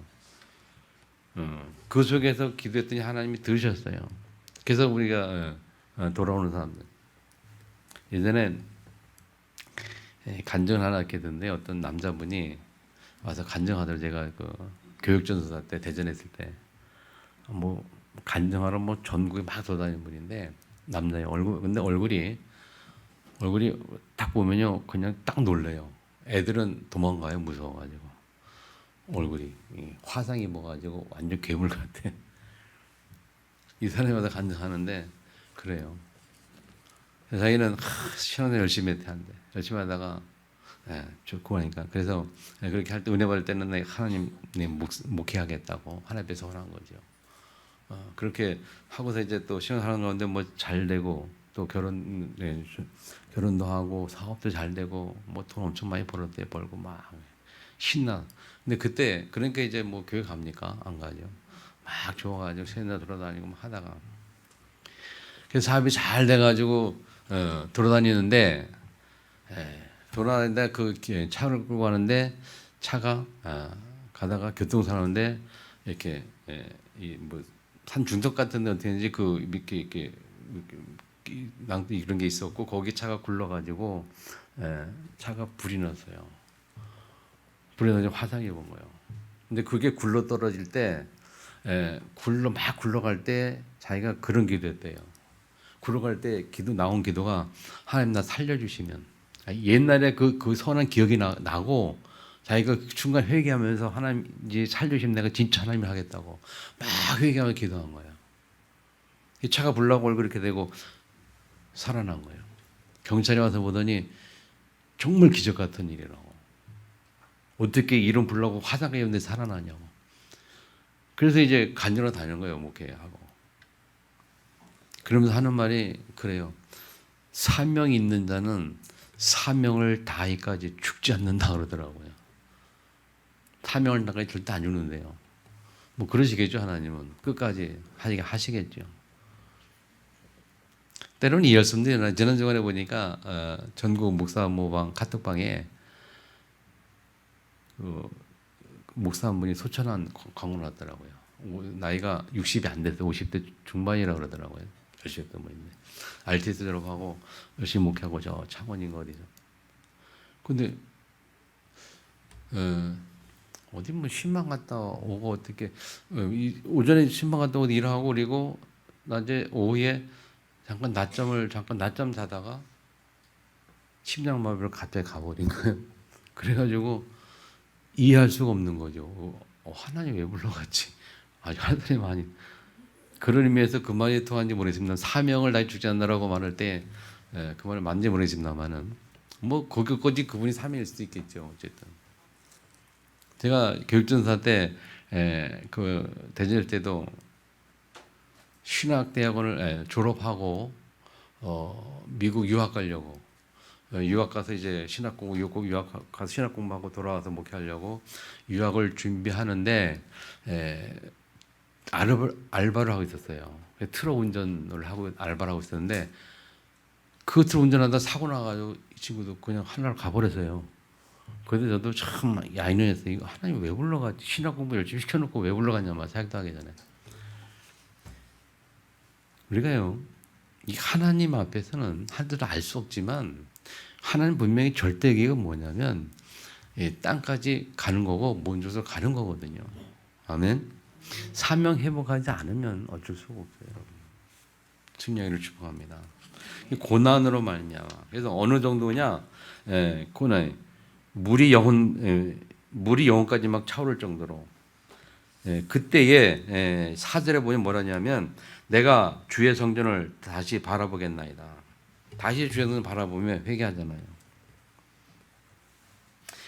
그 속에서 기도했더니 하나님이 들으셨어요. 그래서 우리가 돌아오는 사람들. 예전에 간증을 하나 이렇게 듣는데 어떤 남자분이 와서 간증하더라고요. 제가 그 교육전도사 때 대전에 있을 때 뭐 간증하러 뭐 전국에 막 돌아다니는 분인데 남자의 근데 얼굴이 딱 보면요 그냥 딱 놀래요. 애들은 도망가요 무서워가지고 얼굴이 화상이 뭐가지고 완전 괴물 같아. 이 사람마다 간증하는데 그래요. 자기는 신앙을 열심히 했는데 열심히 하다가 좋고 하니까 그래서 그렇게 할 때 은혜 받을 때는 하나님 목회하겠다고 하나님 앞에서 허락한 거죠. 그렇게 하고서 이제 또 신앙하는 가운데 뭐 잘 되고 또 결혼도 하고 사업도 잘 되고 뭐 돈 엄청 많이 벌고 막 신나. 근데 그때 그러니까 이제 뭐 교회 갑니까? 안 가죠. 막 좋아가지고 세나 돌아다니고 막 하다가 그래서 사업이 잘 돼가지고 돌아다니는데 그 차를 끌고 가는데 차가 가다가 교통사고인데 이렇게 뭐 산 중턱 같은데 어떻게 했는지 이렇게 낭떠 이런 게 있었고 거기 차가 굴러가지고 차가 불이 났어요. 불이 나서 화상이 본 거예요. 근데 그게 굴러 떨어질 때 막 굴러갈 때 자기가 그런 기도했대요. 굴러갈 때 나온 기도가 하나님 나 살려주시면 옛날에 그 선한 기억이 나고 자기가 순간 회개하면서 하나님 이제 살려주시면 내가 진짜 하나님을 하겠다고 막 회개하며 기도한 거예요. 이 차가 불나고 얼굴 이렇게 되고 살아난 거예요. 경찰이 와서 보더니 정말 기적 같은 일이라고. 어떻게 이런 불나고 화상이 있는데 살아나냐고. 그래서 이제 간증을 다니는 거예요. 목회하고. 그러면서 하는 말이 그래요. 사명이 있는 자는 사명을 다하기까지 죽지 않는다 그러더라고요. 사명을 다하기까지 절대 안 죽는데요. 뭐 그러시겠죠. 하나님은 끝까지 하시겠죠. 때로는 이해할수없는데 일어나. 지난주간에 보니까 전국 목사 모방 카톡방에 목사 한 분이 소천한 광고를 났더라고요. 나이가 60이 안 돼서 50대 중반이라고 그러더라고요. 열심히 했던 분인데 RTS 졸업하고 열심히 목회하고 저 창원인가 어디서. 근데 어디 뭐 신방 갔다 오고 어떻게 오전에 신방 갔다 오고 일하고 그리고 낮에 오후에 잠깐 낮잠 자다가 심장마비로 갑자기 가버린 거예요. 그래가지고 이해할 수가 없는 거죠. 하나님 왜 불러갔지? 아주 하나님 많이 그런 의미에서 그 말이 통한지 모르겠습니다. 사명을 다해 죽지 않는다라고 말할 때 그 말을 맞는지 모르겠습니다만은 뭐 거기까지 그분이 사명일 수도 있겠죠. 어쨌든 제가 교육전사 때 그 대전일 때도 신학대학원을 졸업하고 미국 유학 가려고 유학 가서 이제 유학 가서 신학 공부하고 돌아와서 목회하려고 유학을 준비하는데 알바를 하고 있었어요. 트럭 운전을 하고 알바를 하고 있었는데 그 트럭 운전하다 사고 나가지고 이 친구도 그냥 하나를 가버렸어요. 그래서 저도 참 야인했어요. 이거 하나님 왜 불러갔지? 신학 공부 열심히 시켜놓고 왜 불러갔냐 막 생각도 하기 전에. 우리가요, 이 하나님 앞에서는 하나도 알 수 없지만 하나님 분명히 절대 계획이 뭐냐면 땅까지 가는 거고 먼저서 가는 거거든요. 아멘. 사명 회복하지 않으면 어쩔 수가 없어요. 승리를 축복합니다. 고난으로 말미암아. 그래서 어느 정도냐? 고난. 물이 영혼까지 막 차오를 정도로. 그때에 4절에 보면 뭐라냐면 내가 주의 성전을 다시 바라보겠나이다. 다시 주의 성전을 바라보며 회개하잖아요.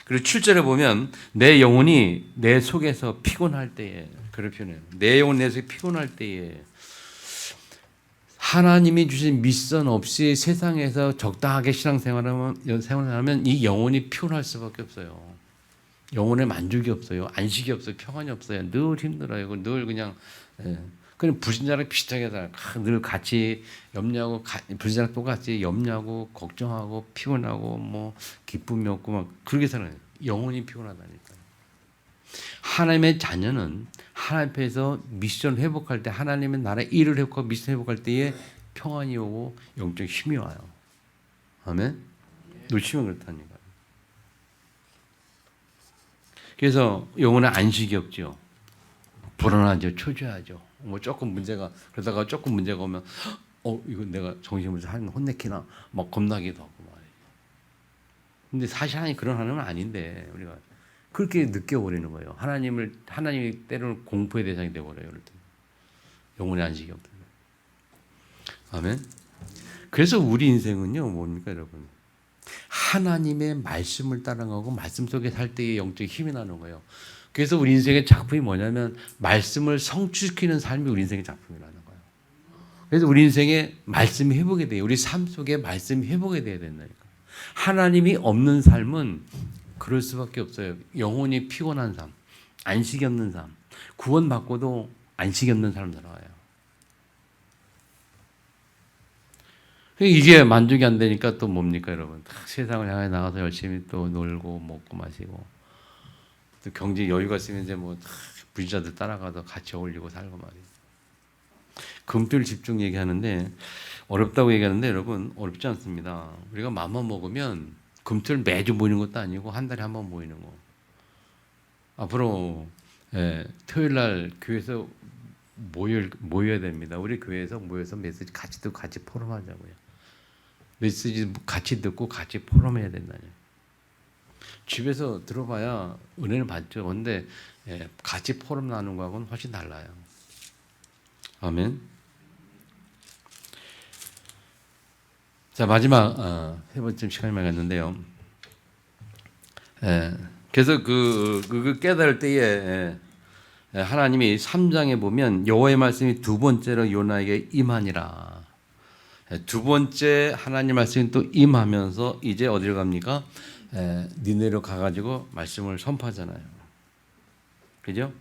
그리고 7절에 보면 내 영혼이 내 속에서 피곤할 때에 그렇게 표현해요. 내 영혼 내 속에 피곤할 때에 하나님이 주신 미션 없이 세상에서 적당하게 신앙생활하면 이 영혼이 피곤할 수밖에 없어요. 영혼에 만족이 없어요. 안식이 없어요. 평안이 없어요. 늘 힘들어요. 늘 그냥 그냥 불신자랑 비슷하게 살아요. 늘 같이 염려하고 불신자랑 똑같이 염려하고 걱정하고 피곤하고 뭐 기쁨이 없고 막 그렇게 살아요. 영혼이 피곤하다니까요. 하나님의 자녀는 하나님 앞에서 미션 회복할 때 하나님의 나라의 일을 회복하고 미션 회복할 때에 평안이 오고 영적 힘이 와요. 아멘. 놓치면 그렇다니까요. 그래서 영혼에 안식이 없죠. 불안하죠. 초조하죠. 뭐 조금 문제가 그러다가 조금 문제가 오면 이거 내가 정신을 혼내키나 막 겁나기도 하고 말이에요. 근데 사실 하나님 그런 하나님은 아닌데 우리가 그렇게 느껴버리는 거예요. 하나님이 때로는 공포의 대상이 되어버려요. 영혼의 안식이 없다. 아멘. 그래서 우리 인생은요, 뭡니까, 여러분? 하나님의 말씀을 따라가고 말씀 속에 살 때의 영적 힘이 나는 거예요. 그래서 우리 인생의 작품이 뭐냐면 말씀을 성취시키는 삶이 우리 인생의 작품이라는 거예요. 그래서 우리 인생에 말씀이 회복이 돼요. 우리 삶 속에 말씀이 회복이 돼야 된다니까. 하나님이 없는 삶은 그럴 수밖에 없어요. 영혼이 피곤한 삶, 안식이 없는 삶, 구원받고도 안식이 없는 삶 살아가요. 이게 만족이 안 되니까 또 뭡니까, 여러분? 세상을 향해 나가서 열심히 또 놀고 먹고 마시고 또 경제 여유가 있으면 이제 뭐 부자들 따라가서 같이 어울리고 살고 말이에요. 금토일 집중 얘기하는데 어렵다고 얘기하는데 여러분 어렵지 않습니다. 우리가 마음만 먹으면 금토일 매주 모이는 것도 아니고 한 달에 한 번 모이는 거. 앞으로 토요일 날 교회에서 모여야 됩니다. 우리 교회에서 모여서 메시지 같이 듣고 같이 포럼하자고요. 메시지 같이 듣고 같이 포럼해야 된다뇨. 집에서 들어봐야 은혜를 받죠. 그런데 같이 포럼 나누는 거하고는 훨씬 달라요. 아멘. 자, 마지막 세 번째 시간이 많았는데요. 그래서 그 깨달을 때에 하나님이 3장에 보면 여호와의 말씀이 두 번째로 요나에게 임하니라. 두 번째 하나님 말씀이 또 임하면서 이제 어디로 갑니까? 니네로 가가지고 말씀을 선포하잖아요. 그죠?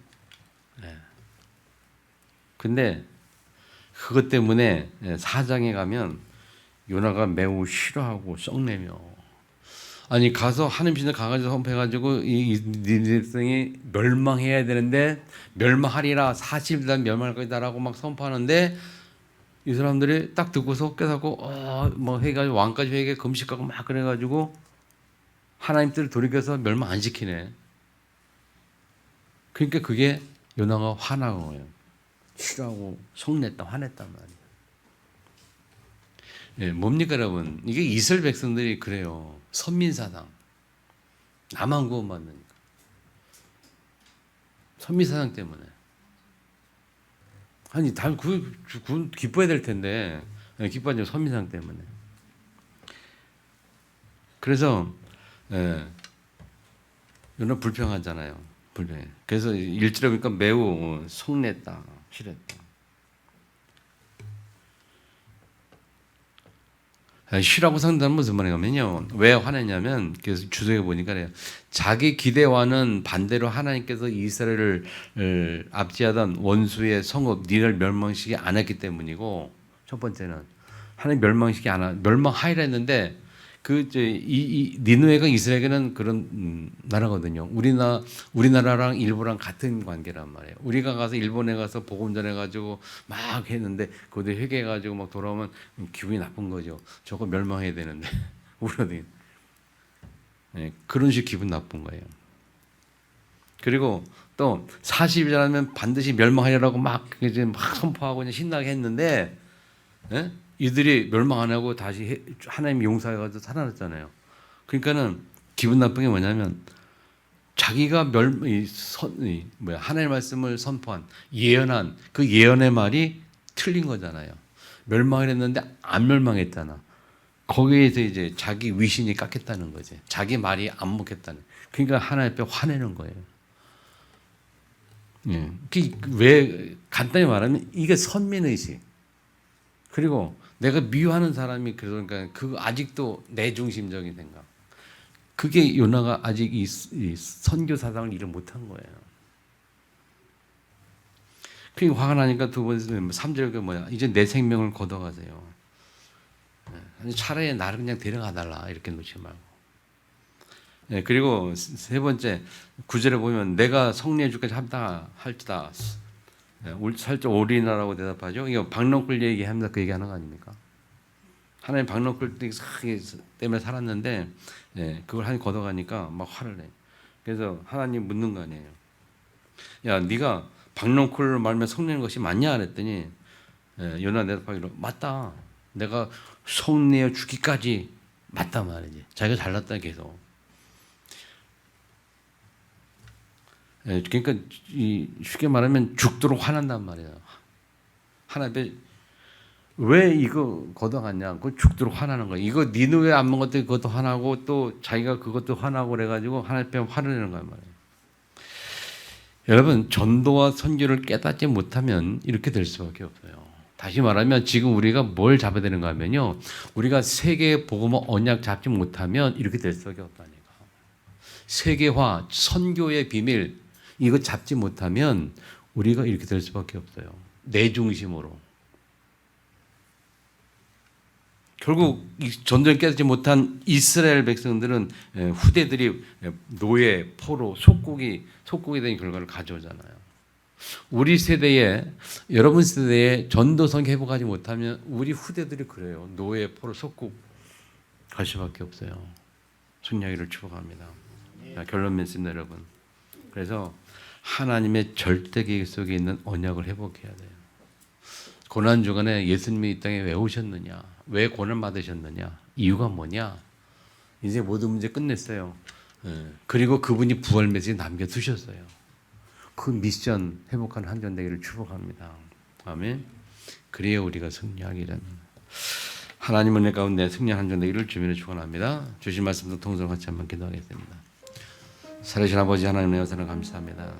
근데 그것 때문에 사장에 가면 요나가 매우 싫어하고 썩내며, 아니 가서 하나님 신을 강하게 선포해가지고 이 니느웨성이 멸망해야 되는데 멸망하리라 40일 멸망할 거다라고 막 선포하는데 이 사람들이 딱 듣고서 깨닫고 뭐 해가지고 왕까지 회개 금식하고 막 그래가지고 하나님 뜻을 돌이켜서 멸망 안 시키네. 그러니까 그게 요나가 화난 거예요. 싫어하고 속냈다 화냈단 말이에요. 예, 뭡니까 여러분? 이게 이스라엘 백성들이 그래요. 선민사상. 나만 구원받으니까. 선민사상 때문에. 아니 다 기뻐야 될 텐데 기뻐하죠. 선민사상 때문에. 그래서 요나 불평하잖아요. 불평해. 그래서 1절에 보니까 매우 속냈다. 싫었다. 싫어하고 상담은 무슨 말이냐면요. 왜 화내냐면 그래서 주석에 보니까 그래요. 자기 기대와는 반대로 하나님께서 이스라엘을 압제하던 원수의 성읍 니를 멸망시키지 않았기 때문이고, 첫 번째는 하나님 멸망시키지 않아 멸망하리라 했는데 이 니느웨가 이스라엘에게는 그런 나라거든요. 우리나라랑 일본랑 같은 관계란 말이에요. 우리가 가서 일본에 가서 복음 전해가지고 막 했는데 그들 회개해가지고 막 돌아오면 기분이 나쁜 거죠. 저거 멸망해야 되는데 우리는 그런 식 기분 나쁜 거예요. 그리고 또 40일 지나면 반드시 멸망하리라고 막 선포하고 그냥 신나게 했는데. 이들이 멸망 안 하고 다시 하나님 용서해가지고 살아났잖아요. 그러니까는 기분 나쁜 게 뭐냐면 자기가 하나님의 말씀을 선포한 예언한 그 예언의 말이 틀린 거잖아요. 멸망을 했는데 안 멸망했잖아. 거기에서 이제 자기 위신이 깎였다는 거지. 자기 말이 안 먹혔다는. 그러니까 하나님 앞에 화내는 거예요. 왜 간단히 말하면 이게 선민의식. 그리고 내가 미워하는 사람이 그러니까 그 아직도 내 중심적인 생각. 그게 요나가 아직 이 선교 사상을 일을 못한 거예요. 그게 화가 나니까 두 번째 3절 그 뭐야? 이제 내 생명을 걷어가세요. 차라리 나를 그냥 데려가달라 이렇게 놓지 말고. 그리고 세 번째 9절에 보면 내가 성리해 줄까지 할지다. 살짝 올인하라고 대답하죠. 이거 박넝쿨 얘기합니다. 그 얘기하는 거 아닙니까? 하나님 박넝쿨 때문에 살았는데 그걸 하나님 걷어가니까 막 화를 내. 그래서 하나님 묻는 거 아니에요. 야, 네가 박넝쿨 말면 성내는 것이 맞냐? 그랬더니 요나 대답하기로 맞다. 내가 성내어 죽기까지 맞다 말이지. 자기가 잘났다 계속. 그러니까 쉽게 말하면 죽도록 화난단 말이에요. 하나님께 왜 이거 걷어갔냐? 그 죽도록 화나는 거예요. 이거 니느웨 안 먹은 것도 그것도 화나고 또 자기가 그것도 화나고 그래가지고 하나님께 화를 내는 거란 말이에요. 여러분 전도와 선교를 깨닫지 못하면 이렇게 될 수밖에 없어요. 다시 말하면 지금 우리가 뭘 잡아야 되는가 하면요. 우리가 세계의 복음과 언약 잡지 못하면 이렇게 될 수밖에 없다니까. 세계화, 선교의 비밀 이거 잡지 못하면 우리가 이렇게 될 수밖에 없어요. 내 중심으로. 결국 전쟁을 깨닫지 못한 이스라엘 백성들은 후대들이 노예, 포로, 속국이 된 결과를 가져오잖아요. 우리 세대에 여러분 세대에 전도성 회복하지 못하면 우리 후대들이 그래요. 노예, 포로, 속국 갈 수밖에 없어요. 순양이를 축복합니다. 결론 맺습니다, 여러분. 그래서 하나님의 절대 계획 속에 있는 언약을 회복해야 돼요. 고난 주간에 예수님이 이 땅에 왜 오셨느냐? 왜 고난 받으셨느냐? 이유가 뭐냐? 이제 모든 문제 끝냈어요. 그리고 그분이 부활 메시지 남겨두셨어요. 그 미션 회복하는 한 전 되기를 축복합니다. 아멘. 그래야 우리가 승리하기를. 하나님 은혜 가운데 승리한 한 전 되기를 주님의 축원합니다. 주신 말씀도 통성 같이 한번 기도하겠습니다. 살아계신 아버지 하나님의 은혜와 사랑 감사합니다.